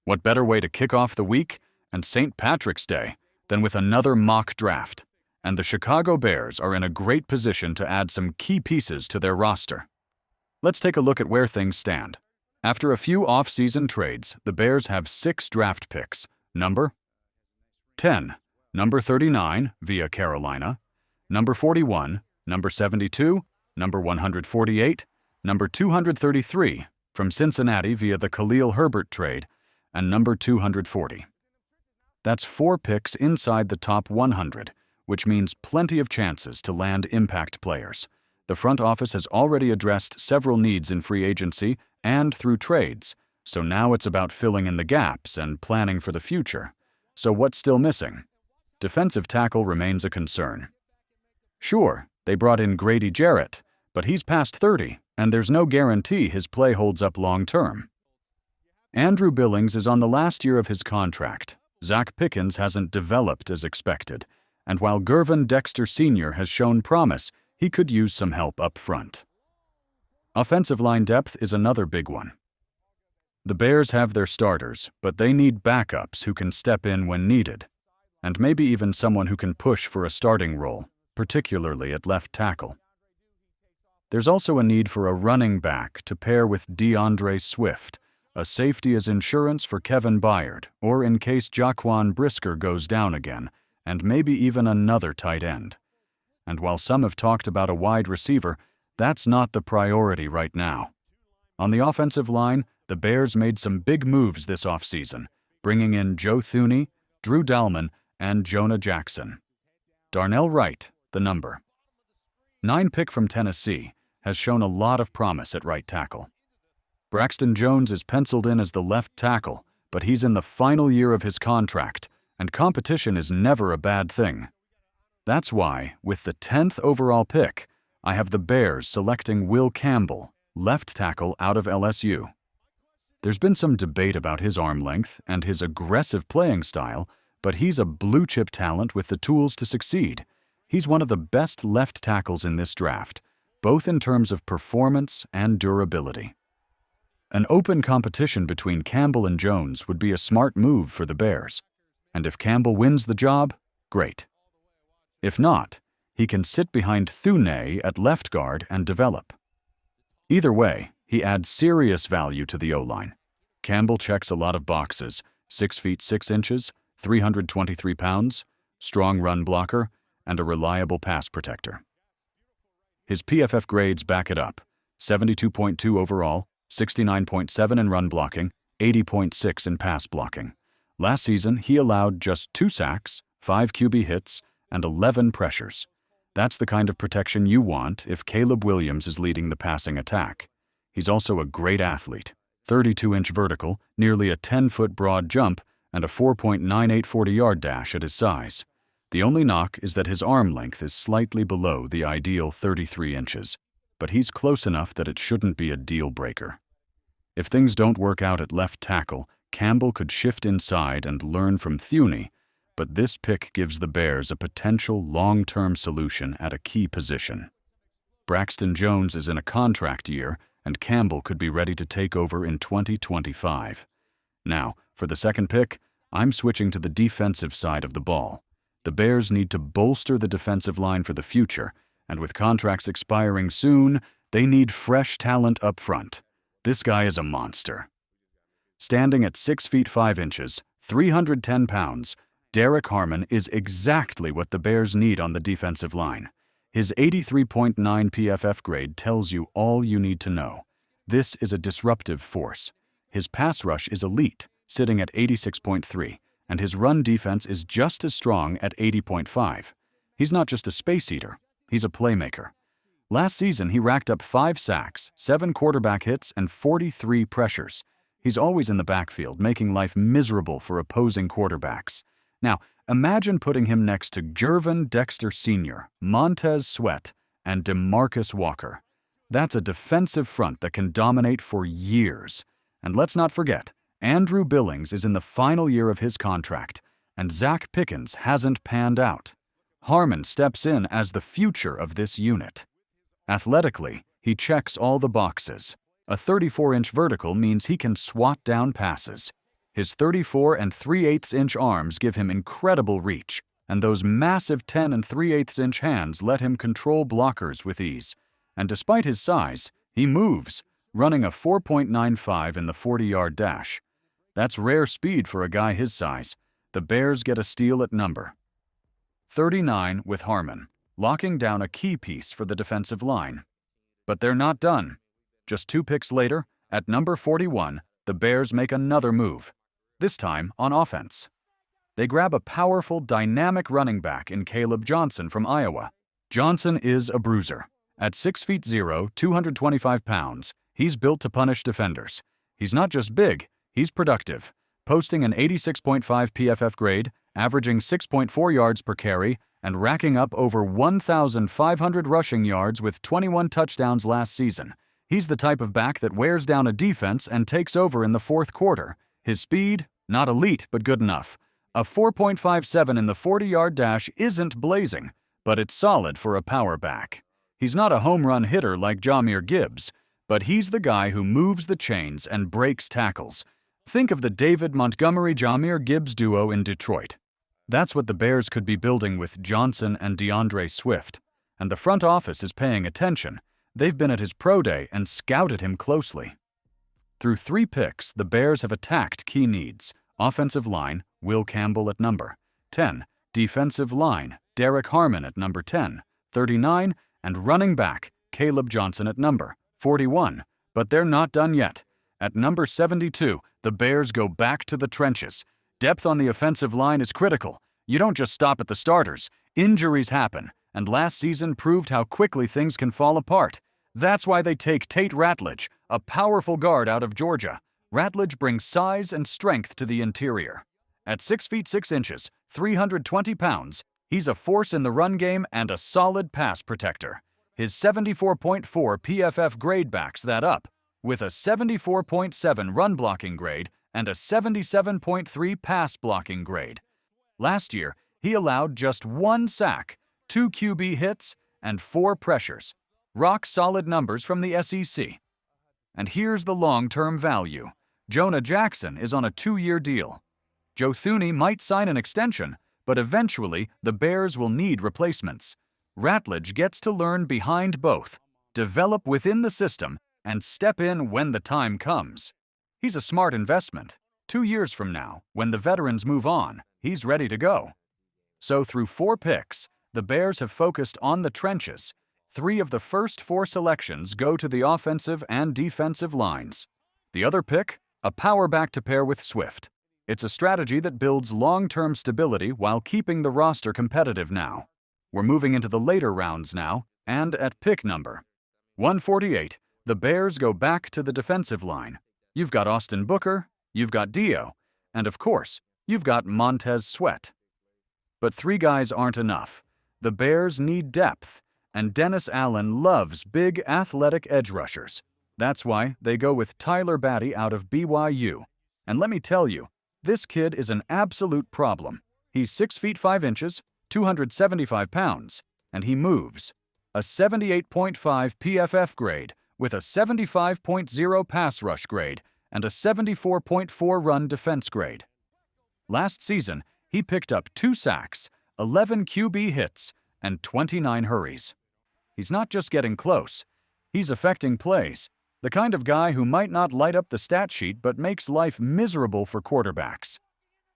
What better way to kick off the week and St. Patrick's Day than with another mock draft? And the Chicago Bears are in a great position to add some key pieces to their roster. Let's take a look at where things stand. After a few off-season trades, the Bears have 6 draft picks. Number 10, number 39 via Carolina, number 41, number 72, number 148, number 233 from Cincinnati via the Khalil Herbert trade, and number 240. That's 4 picks inside the top 100, which means plenty of chances to land impact players. The front office has already addressed several needs in free agency and through trades, so now it's about filling in the gaps and planning for the future. So what's still missing? Defensive tackle remains a concern. Sure, they brought in Grady Jarrett, but he's past 30, and there's no guarantee his play holds up long-term. Andrew Billings is on the last year of his contract. Zach Pickens hasn't developed as expected, and while Gervin Dexter Sr. has shown promise, he could use some help up front. Offensive line depth is another big one. The Bears have their starters, but they need backups who can step in when needed, and maybe even someone who can push for a starting role, particularly at left tackle. There's also a need for a running back to pair with DeAndre Swift, a safety as insurance for Kevin Byard, or in case Jaquan Brisker goes down again, and maybe even another tight end. And while some have talked about a wide receiver, that's not the priority right now. On the offensive line, the Bears made some big moves this offseason, bringing in Joe Thuney, Drew Dalman, and Jonah Jackson. Darnell Wright, the number 9 pick from Tennessee, has shown a lot of promise at right tackle. Braxton Jones is penciled in as the left tackle, but he's in the final year of his contract, and competition is never a bad thing. That's why, with the 10th overall pick, I have the Bears selecting Will Campbell, left tackle out of LSU. There's been some debate about his arm length and his aggressive playing style, but he's a blue-chip talent with the tools to succeed. He's one of the best left tackles in this draft, both in terms of performance and durability. An open competition between Campbell and Jones would be a smart move for the Bears, and if Campbell wins the job, great. If not, he can sit behind Thuney at left guard and develop. Either way, he adds serious value to the O-line. Campbell checks a lot of boxes: 6 feet 6 inches, 323 pounds, strong run blocker, and a reliable pass protector. His PFF grades back it up: 72.2 overall, 69.7 in run blocking, 80.6 in pass blocking. Last season, he allowed just 2 sacks, 5 QB hits, and 11 pressures. That's the kind of protection you want if Caleb Williams is leading the passing attack. He's also a great athlete: 32-inch vertical, nearly a 10-foot broad jump, and a 4.98 40-yard dash at his size. The only knock is that his arm length is slightly below the ideal 33 inches, but he's close enough that it shouldn't be a deal breaker. If things don't work out at left tackle, Campbell could shift inside and learn from Thuney, but this pick gives the Bears a potential long-term solution at a key position. Braxton Jones is in a contract year, and Campbell could be ready to take over in 2025. Now, for the second pick, I'm switching to the defensive side of the ball. The Bears need to bolster the defensive line for the future, and with contracts expiring soon, they need fresh talent up front. This guy is a monster. Standing at 6 feet 5 inches, 310 pounds, Derrick Harmon is exactly what the Bears need on the defensive line. His 83.9 PFF grade tells you all you need to know. This is a disruptive force. His pass rush is elite, sitting at 86.3, and his run defense is just as strong at 80.5. He's not just a space eater, he's a playmaker. Last season, he racked up 5 sacks, 7 quarterback hits, and 43 pressures. He's always in the backfield, making life miserable for opposing quarterbacks. Now, imagine putting him next to Gervin Dexter Sr., Montez Sweat, and DeMarcus Walker. That's a defensive front that can dominate for years. And let's not forget, Andrew Billings is in the final year of his contract, and Zach Pickens hasn't panned out. Harmon steps in as the future of this unit. Athletically, he checks all the boxes. A 34-inch vertical means he can swat down passes. His 34 and 3/8 inch arms give him incredible reach, and those massive 10 and 3/8 inch hands let him control blockers with ease. And despite his size, he moves, running a 4.95 in the 40-yard dash. That's rare speed for a guy his size. The Bears get a steal at number 39 with Harmon, locking down a key piece for the defensive line. But they're not done. Just 2 picks later, at number 41, the Bears make another move, this time on offense. They grab a powerful, dynamic running back in Kaleb Johnson from Iowa. Johnson is a bruiser. At 6'0", 225 pounds, he's built to punish defenders. He's not just big, he's productive, posting an 86.5 PFF grade, averaging 6.4 yards per carry, and racking up over 1,500 rushing yards with 21 touchdowns last season. He's the type of back that wears down a defense and takes over in the fourth quarter. His speed, not elite, but good enough. A 4.57 in the 40-yard dash isn't blazing, but it's solid for a power back. He's not a home run hitter like Jahmyr Gibbs, but he's the guy who moves the chains and breaks tackles. Think of the David Montgomery-Jahmyr Gibbs duo in Detroit. That's what the Bears could be building with Johnson and DeAndre Swift. And the front office is paying attention. They've been at his pro day and scouted him closely. Through 3 picks, the Bears have attacked key needs. Offensive line, Will Campbell at number 10. Defensive line, Derrick Harmon at number 10, 39, and running back, Kaleb Johnson at number 41. But they're not done yet. At number 72, the Bears go back to the trenches. Depth on the offensive line is critical. You don't just stop at the starters. Injuries happen, and last season proved how quickly things can fall apart. That's why they take Tate Ratledge, a powerful guard out of Georgia. Ratledge brings size and strength to the interior. At 6 feet 6 inches, 320 pounds, he's a force in the run game and a solid pass protector. His 74.4 PFF grade backs that up, with a 74.7 run blocking grade and a 77.3 pass blocking grade. Last year, he allowed just 1 sack, 2 QB hits, and 4 pressures. Rock-solid numbers from the SEC. And here's the long-term value. Jonah Jackson is on a 2-year deal. Joe Thuney might sign an extension, but eventually the Bears will need replacements. Ratledge gets to learn behind both, develop within the system, and step in when the time comes. He's a smart investment. 2 years from now, when the veterans move on, he's ready to go. So through 4 picks, the Bears have focused on the trenches. 3 of the first 4 selections go to the offensive and defensive lines. The other pick, a power back to pair with Swift. It's a strategy that builds long-term stability while keeping the roster competitive now. We're moving into the later rounds now, and at pick number 148, the Bears go back to the defensive line. You've got Austin Booker, you've got Dayo, and of course, you've got Montez Sweat. But 3 guys aren't enough. The Bears need depth, and Dennis Allen loves big, athletic edge rushers. That's why they go with Tyler Batty out of BYU. And let me tell you, this kid is an absolute problem. He's 6 feet 5 inches, 275 pounds, and he moves. A 78.5 PFF grade with a 75.0 pass rush grade and a 74.4 run defense grade. Last season, he picked up 2 sacks, 11 QB hits, and 29 hurries. He's not just getting close, he's affecting plays. The kind of guy who might not light up the stat sheet but makes life miserable for quarterbacks.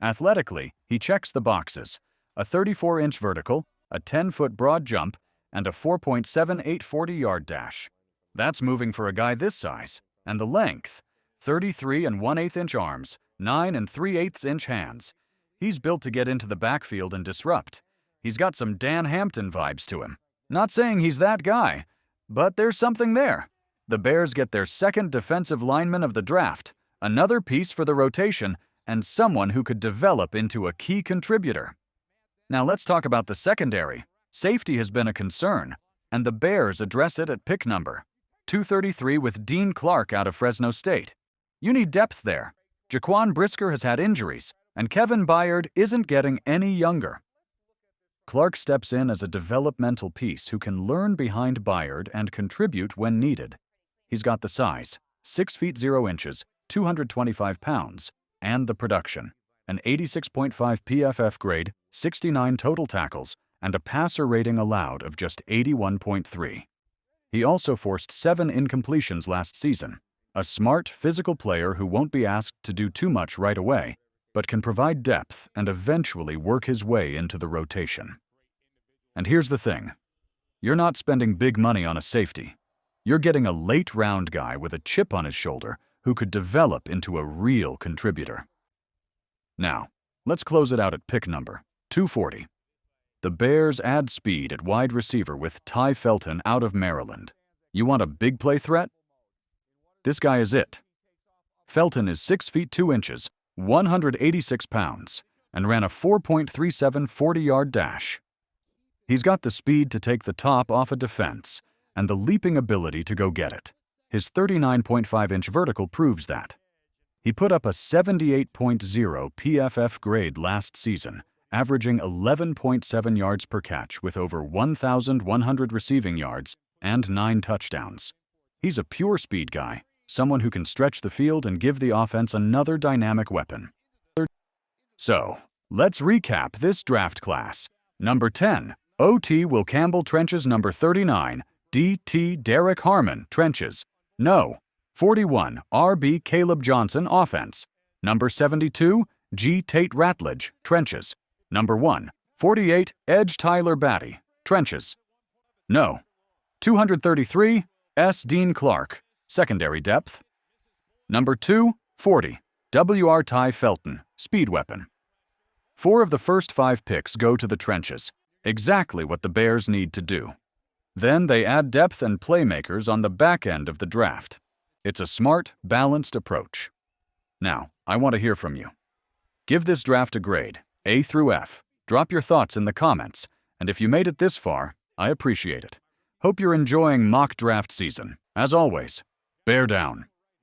Athletically, he checks the boxes. A 34-inch vertical, a 10-foot broad jump, and a 4.78 40-yard dash. That's moving for a guy this size. And the length, 33 1/8 inch arms, 9 3/8 inch hands. He's built to get into the backfield and disrupt. He's got some Dan Hampton vibes to him. Not saying he's that guy, but there's something there. The Bears get their second defensive lineman of the draft, another piece for the rotation, and someone who could develop into a key contributor. Now let's talk about the secondary. Safety has been a concern, and the Bears address it at pick number 233 with Dean Clark out of Fresno State. You need depth there. Jaquan Brisker has had injuries, and Kevin Byard isn't getting any younger. Clark steps in as a developmental piece who can learn behind Byard and contribute when needed. He's got the size, 6 feet 0 inches, 225 pounds, and the production. An 86.5 PFF grade, 69 total tackles, and a passer rating allowed of just 81.3. He also forced 7 incompletions last season. A smart, physical player who won't be asked to do too much right away, but can provide depth and eventually work his way into the rotation. And here's the thing. You're not spending big money on a safety. You're getting a late-round guy with a chip on his shoulder who could develop into a real contributor. Now, let's close it out at pick number 240. The Bears add speed at wide receiver with Felton out of Maryland. You want a big play threat? This guy is it. Felton is 6 feet 2 inches, 186 pounds, and ran a 4.37 40-yard dash. He's got the speed to take the top off a defense and the leaping ability to go get it. His 39.5-inch vertical proves that. He put up a 78.0 PFF grade last season, averaging 11.7 yards per catch with over 1,100 receiving yards and 9 touchdowns. He's a pure speed guy, someone who can stretch the field and give the offense another dynamic weapon. So, let's recap this draft class. Number 10, OT Will Campbell trenches. Number 39, DT Derrick Harmon trenches. No. 41, RB Kaleb Johnson offense. Number 72, G Tate Ratledge trenches. Number 1, 48, Edge Tyler Batty trenches. No. 233, S. Dean Clark secondary depth. Number 2, 40, WR Ty Felton speed weapon. 4 of the first 5 picks go to the trenches, exactly what the Bears need to do. Then they add depth and playmakers on the back end of the draft. It's a smart, balanced approach. Now, I want to hear from you. Give this draft a grade, A through F. Drop your thoughts in the comments, and if you made it this far, I appreciate it. Hope you're enjoying mock draft season. As always, bear down.